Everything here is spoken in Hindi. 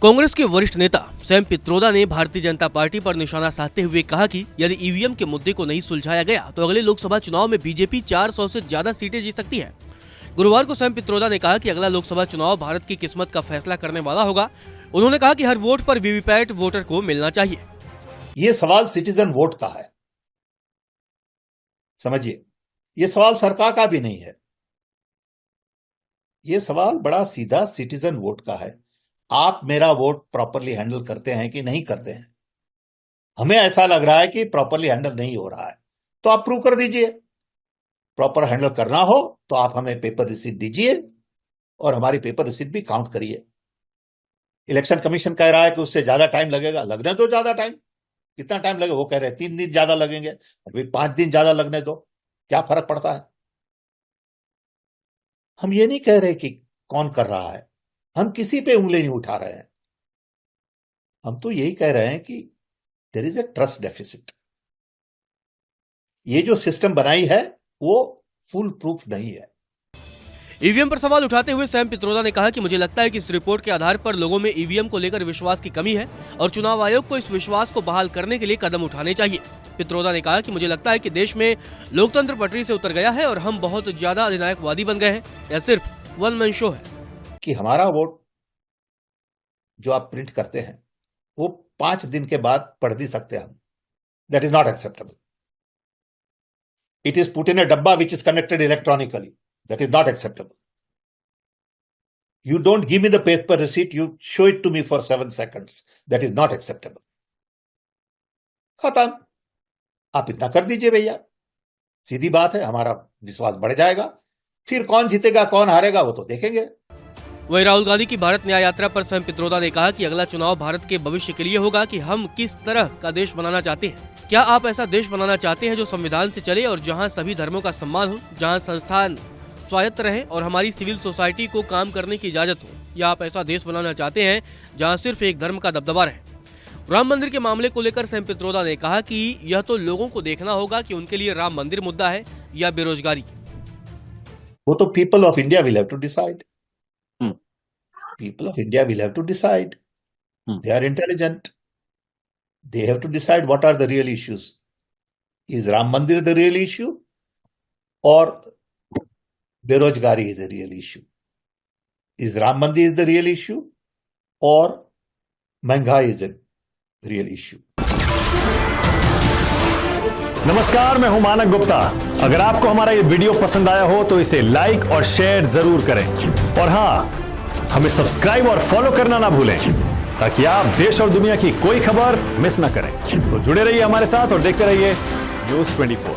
कांग्रेस के वरिष्ठ नेता सैम पित्रोदा ने भारतीय जनता पार्टी पर निशाना साधते हुए कहा कि यदि ईवीएम के मुद्दे को नहीं सुलझाया गया तो अगले लोकसभा चुनाव में बीजेपी 400 से ज्यादा सीटें जीत सकती है। गुरुवार को सैम पित्रोदा ने कहा कि अगला लोकसभा चुनाव भारत की किस्मत का फैसला करने वाला होगा। उन्होंने कहा कि हर वोट पर वीवीपैट वोटर को मिलना चाहिए। ये सवाल सिटीजन वोट का है, समझिए, ये सवाल सरकार का भी नहीं है। ये सवाल बड़ा सीधा सिटीजन वोट का है। आप मेरा वोट प्रॉपरली हैंडल करते हैं कि नहीं करते हैं? हमें ऐसा लग रहा है कि प्रॉपरली हैंडल नहीं हो रहा है, तो आप प्रूव कर दीजिए। प्रॉपर हैंडल करना हो तो आप हमें पेपर रिसीट दीजिए और हमारी पेपर रिसीट भी काउंट करिए। इलेक्शन कमीशन कह रहा है कि उससे ज्यादा टाइम लगेगा, लगने दो ज्यादा टाइम। कितना टाइम लगेगा? वो कह रहे हैं 3 दिन ज्यादा लगेंगे, अभी 5 दिन ज्यादा लगने दो, क्या फर्क पड़ता है? हम ये नहीं कह रहे कि कौन कर रहा है, हम किसी पे उंगली नहीं उठा रहे हैं। हम तो यही कह रहे हैं कि there is a trust deficit. ये जो सिस्टम बनाई है वो फुल प्रूफ नहीं है। ईवीएम पर सवाल उठाते हुए सैम पित्रोदा ने कहा कि मुझे लगता है कि इस रिपोर्ट के आधार पर लोगों में ईवीएम को लेकर विश्वास की कमी है और चुनाव आयोग को इस विश्वास को बहाल करने के लिए कदम उठाने चाहिए। पित्रोदा ने कहा कि मुझे लगता है कि देश में लोकतंत्र पटरी से उतर गया है और हम बहुत ज्यादा अधिनायकवादी बन गए हैं। यह सिर्फ वन मैन शो है कि हमारा वोट जो आप प्रिंट करते हैं वो 5 दिन के बाद पढ़ नहीं सकते हम। That is not acceptable. It is put in a डब्बा which is connected electronically. That is not acceptable. You don't give me the paper receipt, you show it to me for 7 seconds. That is not acceptable. खत्म। आप इतना कर दीजिए भैया, सीधी बात है, हमारा विश्वास बढ़ जाएगा। फिर कौन जीतेगा कौन हारेगा वो तो देखेंगे। वहीं राहुल गांधी की भारत न्याय यात्रा पर सैम पित्रोदा ने कहा कि अगला चुनाव भारत के भविष्य के लिए होगा कि हम किस तरह का देश बनाना चाहते हैं। क्या आप ऐसा देश बनाना चाहते हैं जो संविधान से चले और जहां सभी धर्मों का सम्मान हो, जहां संस्थान स्वायत्त रहे और हमारी सिविल सोसाइटी को काम करने की इजाजत हो, या आप ऐसा देश बनाना चाहते हैं जहां सिर्फ एक धर्म का दबदबा रहे? राम मंदिर के मामले को लेकर सैम पित्रोदा ने कहा कि यह तो लोगों को देखना होगा कि उनके लिए राम मंदिर मुद्दा है या बेरोजगारी। वो तो people of India will have to decide. People of India will have to decide. They are intelligent. They have to decide what are the real issues. Is Ram Mandir the real issue और बेरोजगारी is a real issue? Is Ram Mandir is the real issue or महंगाई is a real issue? नमस्कार, मैं हूं मानक गुप्ता। अगर आपको हमारा ये वीडियो पसंद आया हो तो इसे लाइक और शेयर जरूर करें और हाँ, हमें सब्सक्राइब और फॉलो करना ना भूलें ताकि आप देश और दुनिया की कोई खबर मिस ना करें। तो जुड़े रहिए हमारे साथ और देखते रहिए News 24।